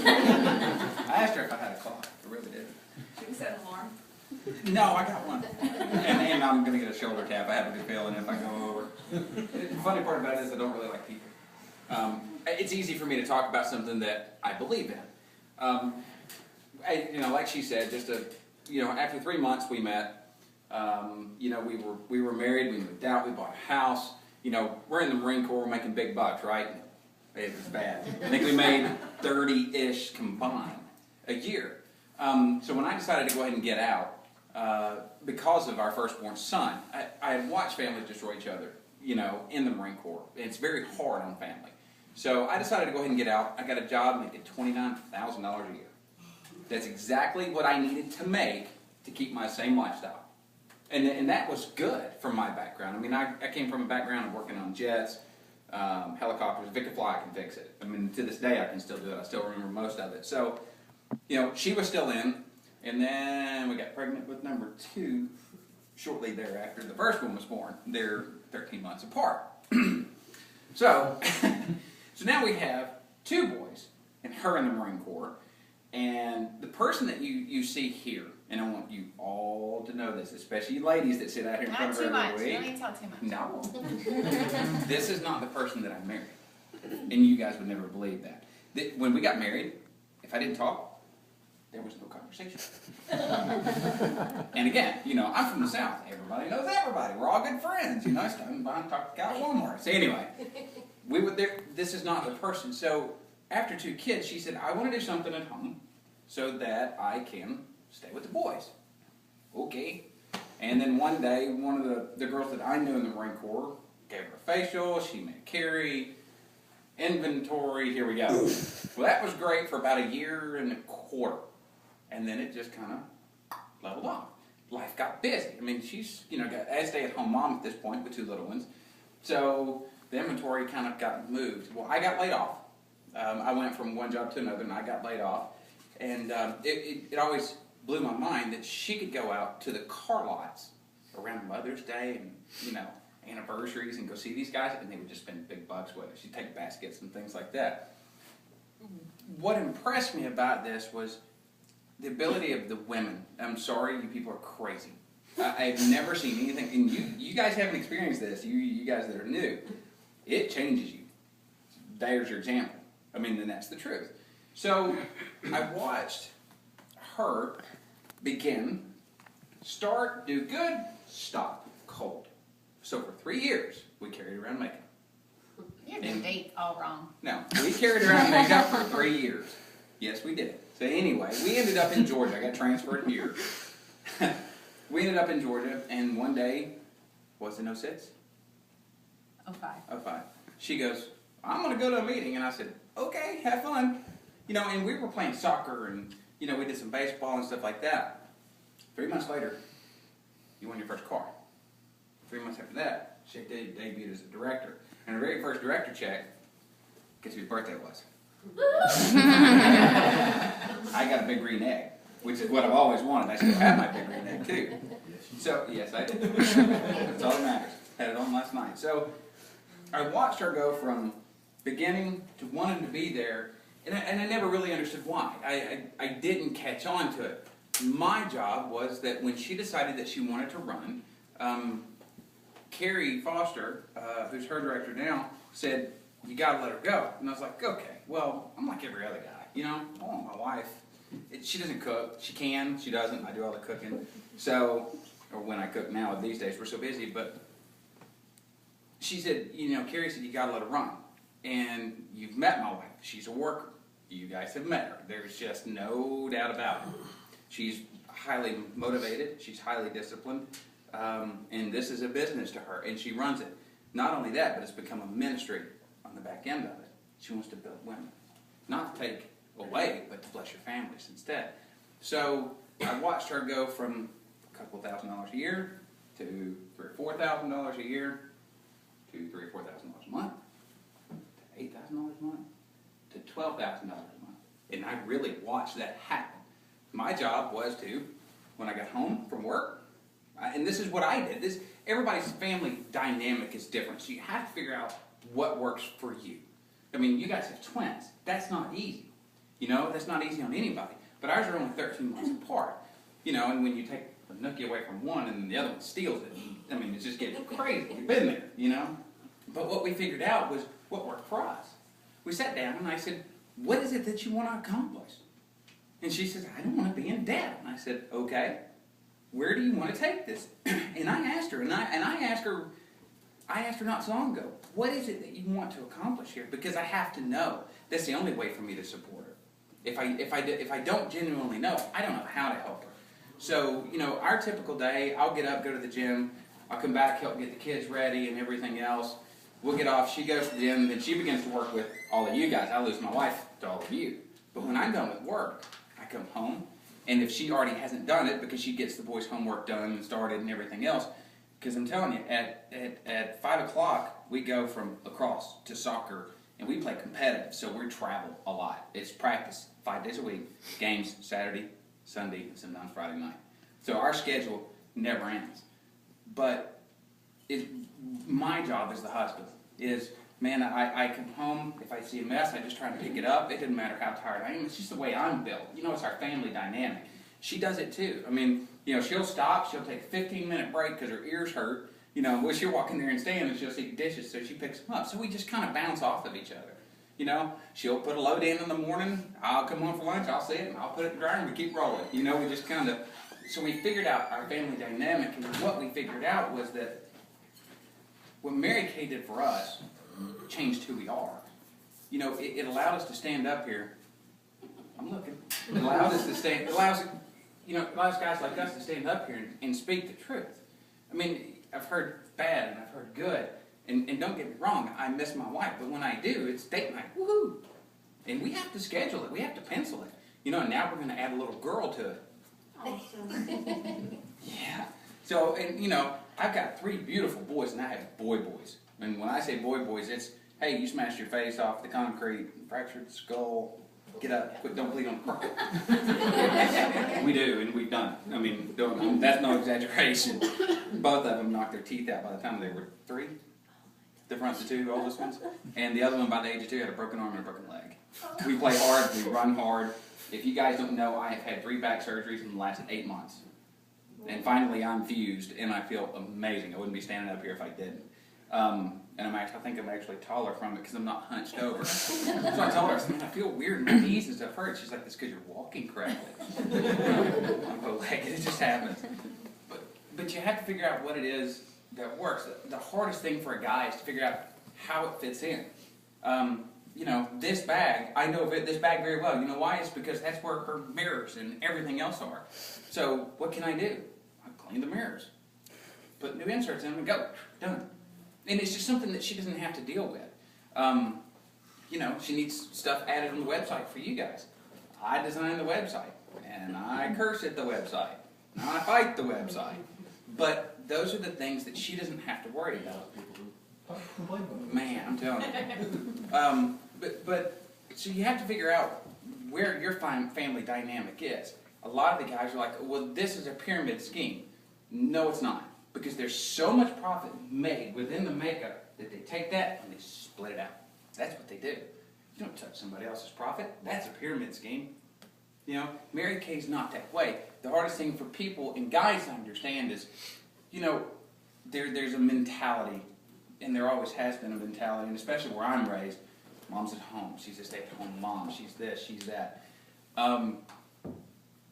I asked her if I had a clock. I really did. Should we set an alarm? No, I got one. And I'm going to get a shoulder tap. I have a good feeling if I go over. The funny part about it is I don't really like people. It's easy for me to talk about something that I believe in. Like she said, after 3 months we met. We were married. We moved out. We bought a house. We're in the Marine Corps. We're making big bucks, right? It was bad. I think we made 30-ish combined a year. So when I decided to go ahead and get out, because of our firstborn son, I had watched families destroy each other, in the Marine Corps. It's very hard on family. So I decided to go ahead and get out. I got a job making $29,000 a year. That's exactly what I needed to make to keep my same lifestyle. And that was good from my background. I mean, I came from a background of working on jets, helicopters. If it can fly, I can fix it. I mean, to this day, I can still do it. I still remember most of it. So, she was still in. And then we got pregnant with number 2 shortly thereafter. The first one was born. They're 13 months apart. So now we have 2 boys, and her in the Marine Corps. And the person that you see here, and I want you all to know this, especially you ladies that sit out here in front of her every week. Not too much. You don't tell too much. No. This is not the person that I married. And you guys would never believe that. When we got married, if I didn't talk, there was no conversation. And again, I'm from the South. Everybody knows everybody. We're all good friends. Standing behind talking to Cal Walmart. So anyway, this is not the person. So after 2 kids, she said, I want to do something at home so that I can stay with the boys. Okay. And then one day, one of the girls that I knew in the Marine Corps gave her a facial. She met Carrie. Inventory. Here we go. Well, that was great for about 1.25 years. And then it just kind of leveled off. Life got busy. I mean, she's, got a stay-at-home mom at this point with 2 little ones. So the inventory kind of got moved. Well, I got laid off. I went from one job to another, and I got laid off. And it always blew my mind that she could go out to the car lots around Mother's Day and, anniversaries and go see these guys, and they would just spend big bucks with her. She'd take baskets and things like that. What impressed me about this was the ability of the women. I'm sorry, you people are crazy. I've never seen anything, and you guys haven't experienced this, you guys that are new. It changes you. There's your example. I mean, and that's the truth. So I watched her begin, start, do good, stop, cold. So for 3 years, we carried around makeup. You have your date all wrong. No, we carried around makeup for 3 years. Yes, we did. So anyway, we ended up in Georgia. I got transferred here. We ended up in Georgia, and one day, was it 06? 05. 05. She goes, I'm going to go to a meeting. And I said, okay, have fun. And we were playing soccer, and, we did some baseball and stuff like that. 3 months later, you won your first car. 3 months after that, she debuted as a director. And her very first director check, guess whose birthday it was? I got a big green egg, which is what I've always wanted. I still have my big green egg, too. So, yes, I did. That's all that matters. Had it on last night. So, I watched her go from beginning to wanting to be there, and I never really understood why. I didn't catch on to it. My job was that when she decided that she wanted to run, Carrie Foster, who's her director now, said, you got to let her go. And I was like, okay, well, I'm like every other guy. I want my wife. She doesn't cook. She can. She doesn't. I do all the cooking. So, or when I cook now these days, we're so busy. But she said, Carrie said, you got to let her run. And you've met my wife. She's a worker. You guys have met her. There's just no doubt about it. She's highly motivated. She's highly disciplined. And this is a business to her, and she runs it. Not only that, but it's become a ministry on the back end of it. She wants to build women. Not to take away, but to bless your families instead. So I watched her go from a couple $1,000s a year to $3,000 or $4,000 a year to $3,000 or $4,000 a month to $8,000 a month to $12,000 a month. And I really watched that happen. My job was to, when I got home from work, and this is what I did. Everybody's family dynamic is different, so you have to figure out what works for you. I mean, you guys have twins. That's not easy. You know, that's not easy on anybody. But ours are only 13 months apart. You know, and when you take a nookie away from one and the other one steals it, I mean, it's just getting crazy. You've been there, you know. But what we figured out was what worked for us. We sat down and I said, what is it that you want to accomplish? And she says, I don't want to be in debt. And I said, okay, where do you want to take this? And I asked her, and I asked her not so long ago, what is it that you want to accomplish here? Because I have to know. That's the only way for me to support her. If I don't genuinely know, I don't know how to help her. So, you know, our typical day, I'll get up, go to the gym, I'll come back, help get the kids ready and everything else. We'll get off, she goes to the gym, then she begins to work with all of you guys. I lose my wife to all of you. But when I'm done with work, I come home, and if she already hasn't done it, because she gets the boys' homework done and started and everything else, because I'm telling you, at 5 o'clock, we go from lacrosse to soccer, and we play competitive, so we travel a lot. It's practice 5 days a week, games Saturday, Sunday, and sometimes Friday night. So our schedule never ends. But my job as the husband is, man, I come home, if I see a mess, I just try to pick it up. It doesn't matter how tired I am. It's just the way I'm built. You know, it's our family dynamic. She does it too. I mean, you know, she'll stop, she'll take a 15-minute break because her ears hurt. You know, well, she'll walk in there and stand and she'll see dishes, so she picks them up. So we just kind of bounce off of each other. You know, she'll put a load in the morning, I'll come home for lunch, I'll see it, and I'll put it in the dryer, and we keep rolling. You know, we just kind of, so we figured out our family dynamic, and what we figured out was that what Mary Kay did for us changed who we are. You know, it allowed us to stand up here. I'm looking. It allowed us to stand, allows guys like us to stand up here and speak the truth. I mean, I've heard bad and I've heard good. And don't get me wrong, I miss my wife, but when I do, it's date night, woohoo! And we have to schedule it, we have to pencil it. You know, and now we're going to add a little girl to it. Awesome. Yeah. So, and you know, I've got 3 beautiful boys, and I have boys. And when I say boys, it's, hey, you smashed your face off the concrete, fractured the skull, get up, quick, don't bleed on the carpet. We do, and we've done it. I mean, that's no exaggeration. Both of them knocked their teeth out by the time they were 3. The front, the 2 oldest ones. And the other one, by the age of 2, had a broken arm and a broken leg. We play hard, we run hard. If you guys don't know, I have had 3 back surgeries in the last 8 months. And finally, I'm fused, and I feel amazing. I wouldn't be standing up here if I didn't. And I think I'm actually taller from it because I'm not hunched over. So I told her, I said, I feel weird, my knees and stuff hurt. She's like, that's because you're walking correctly. I'm like, it just happens. But you have to figure out what it is that works. The hardest thing for a guy is to figure out how it fits in. You know, this bag, I know this bag very well. You know why? It's because that's where her mirrors and everything else are. So what can I do? I clean the mirrors. Put new inserts in them and go. Done. And it's just something that she doesn't have to deal with. You know, she needs stuff added on the website for you guys. I design the website, and I curse at the website, and I fight the website. But those are the things that she doesn't have to worry about. Man, I'm telling you. But so you have to figure out where your family dynamic is. A lot of the guys are like, well, this is a pyramid scheme. No, it's not. Because there's so much profit made within the makeup that they take that and they split it out. That's what they do. You don't touch somebody else's profit. That's a pyramid scheme. You know, Mary Kay's not that way. The hardest thing for people and guys to understand is, you know, there's a mentality, and there always has been a mentality, and especially where I'm raised, mom's at home. She's a stay-at-home mom. She's this, she's that.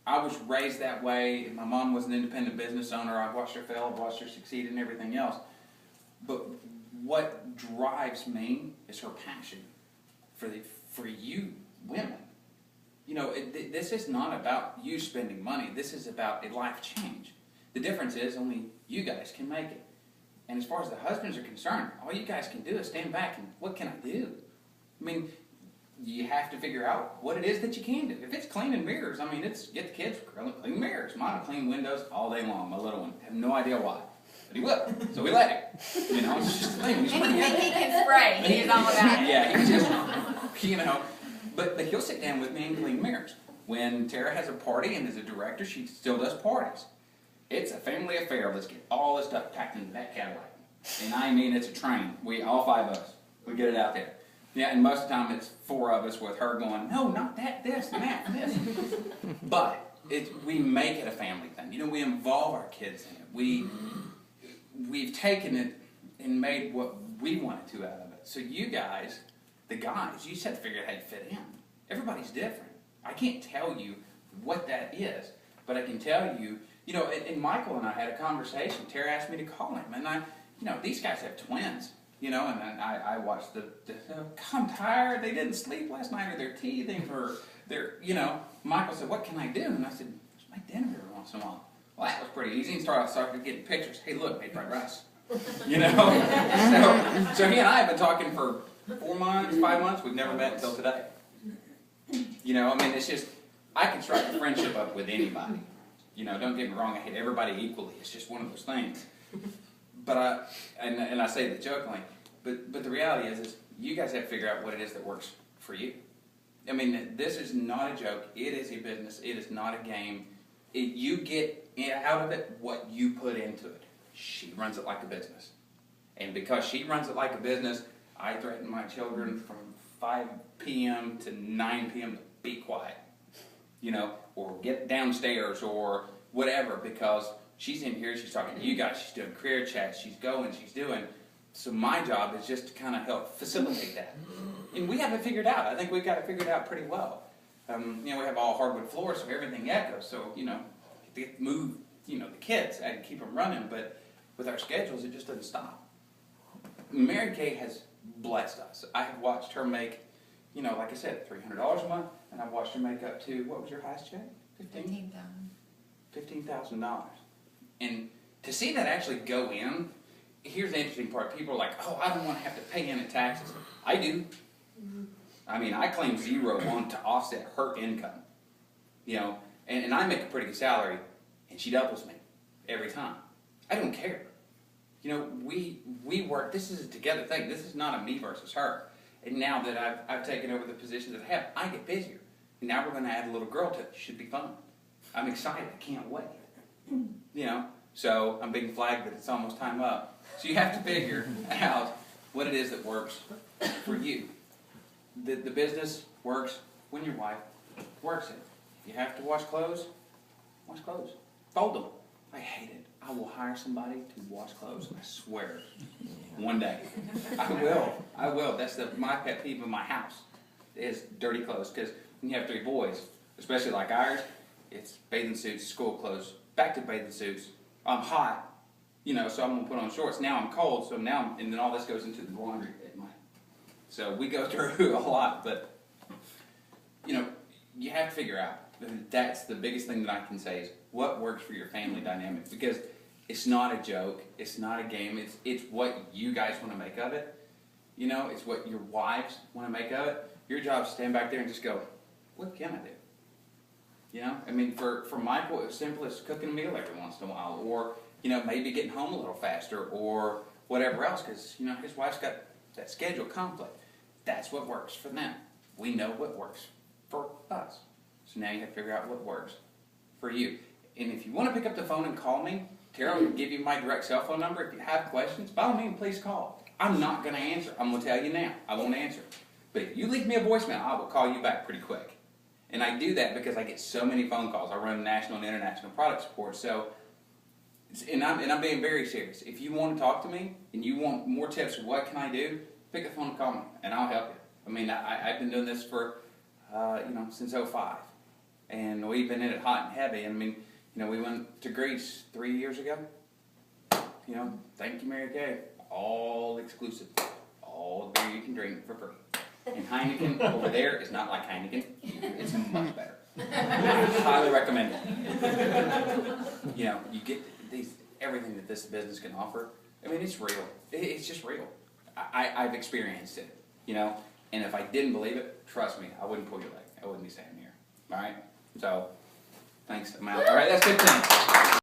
I was raised that way. My mom was an independent business owner. I watched her fail, watched her succeed, and everything else. But what drives me is her passion for you women. You know, this is not about you spending money. This is about a life change. The difference is only you guys can make it. And as far as the husbands are concerned, all you guys can do is stand back and, what can I do? I mean, you have to figure out what it is that you can do. If it's cleaning mirrors, I mean, it's get the kids clean mirrors. Mine will clean windows all day long, my little one. I have no idea why. But he will. So we let him. You know, it's just a thing. Anything he can spray, he's all about it. Yeah, he just, you know. But he'll sit down with me and clean mirrors. When Tara has a party and is a director, she still does parties. It's a family affair. Let's get all this stuff packed into that Cadillac. And I mean, it's a train. All 5 of us, we get it out there. Yeah, and most of the time it's four of us with her going, no, not that, this, and that, and this. But we make it a family thing. You know, we involve our kids in it. We've taken it and made what we wanted to out of it. So you guys, the guys, you just have to figure out how you fit in. Everybody's different. I can't tell you what that is, but I can tell you, you know, and Michael and I had a conversation. Tara asked me to call him, and these guys have twins. You know, and then I watched I'm tired, they didn't sleep last night, or they're teething, or Michael said, what can I do? And I said, just make dinner every once in a while. Well, that was pretty easy, and started getting pictures. Hey, look, made fried rice. You know? so he and I have been talking for 4 months, 5 months, we've never met until today. You know, I mean, it's just, I can strike a friendship up with anybody. You know, don't get me wrong, I hate everybody equally, it's just one of those things. But I say that jokingly, but the reality is you guys have to figure out what it is that works for you. I mean, this is not a joke. It is a business. It is not a game. You get out of it what you put into it. She runs it like a business. And because she runs it like a business, I threaten my children from 5 p.m. to 9 p.m. to be quiet. You know, or get downstairs or whatever, because she's in here, she's talking to you guys, she's doing career chats, she's doing. So my job is just to kind of help facilitate that. And we have it figured out. I think we've got it figured out pretty well. We have all hardwood floors, so everything echoes. So, to move, the kids and keep them running. But with our schedules, it just doesn't stop. Mary Kay has blessed us. I have watched her make, like I said, $300 a month, and I've watched her make up to, what was your highest check? $15,000. $15,000. And to see that actually go in, here's the interesting part. People are like, oh, I don't want to have to pay in taxes. I do. I mean, I claim zero on to offset her income. And I make a pretty good salary, and she doubles me every time. I don't care. We work, this is a together thing. This is not a me versus her. And now that I've taken over the position that I have, I get busier. And now we're going to add a little girl to it. It should be fun. I'm excited. I can't wait. So I'm being flagged that it's almost time up. So you have to figure out what it is that works for you. The business works when your wife works it. If you have to wash clothes, fold them. I hate it. I will hire somebody to wash clothes, I swear. One day. I will. That's my pet peeve in my house, is dirty clothes. Because when you have 3 boys, especially like ours, it's bathing suits, school clothes, back to bathing suits. I'm hot, so I'm going to put on shorts. Now I'm cold, and then all this goes into the laundry at night. So we go through a lot, but, you have to figure out. That's the biggest thing that I can say is what works for your family dynamic. Because it's not a joke, it's not a game, it's what you guys want to make of it. It's what your wives want to make of it. Your job is to stand back there and just go, what can I do? I mean, for Michael, it was simple as cooking a meal every once in a while, or, maybe getting home a little faster, or whatever else, because, his wife's got that schedule conflict. That's what works for them. We know what works for us. So now you have to figure out what works for you. And if you want to pick up the phone and call me, Tara will give you my direct cell phone number. If you have questions, by all means, please call. I'm not going to answer. I'm going to tell you now. I won't answer. But if you leave me a voicemail, I will call you back pretty quick. And I do that because I get so many phone calls. I run national and international product support. So, and I'm being very serious. If you want to talk to me and you want more tips, what can I do? Pick the phone and call me, and I'll help you. I mean, I've been doing this for, since '05. And we've been in it hot and heavy. I mean, we went to Greece 3 years ago. Thank you, Mary Kay. All exclusive. All beer you can drink for free. And Heineken over there is not like Heineken. It's much better. I highly recommend it. You get everything that this business can offer. I mean, it's real. It's just real. I've experienced it, And if I didn't believe it, trust me, I wouldn't pull your leg. I wouldn't be standing here. All right? So, thanks. I'm out. All right, that's 15.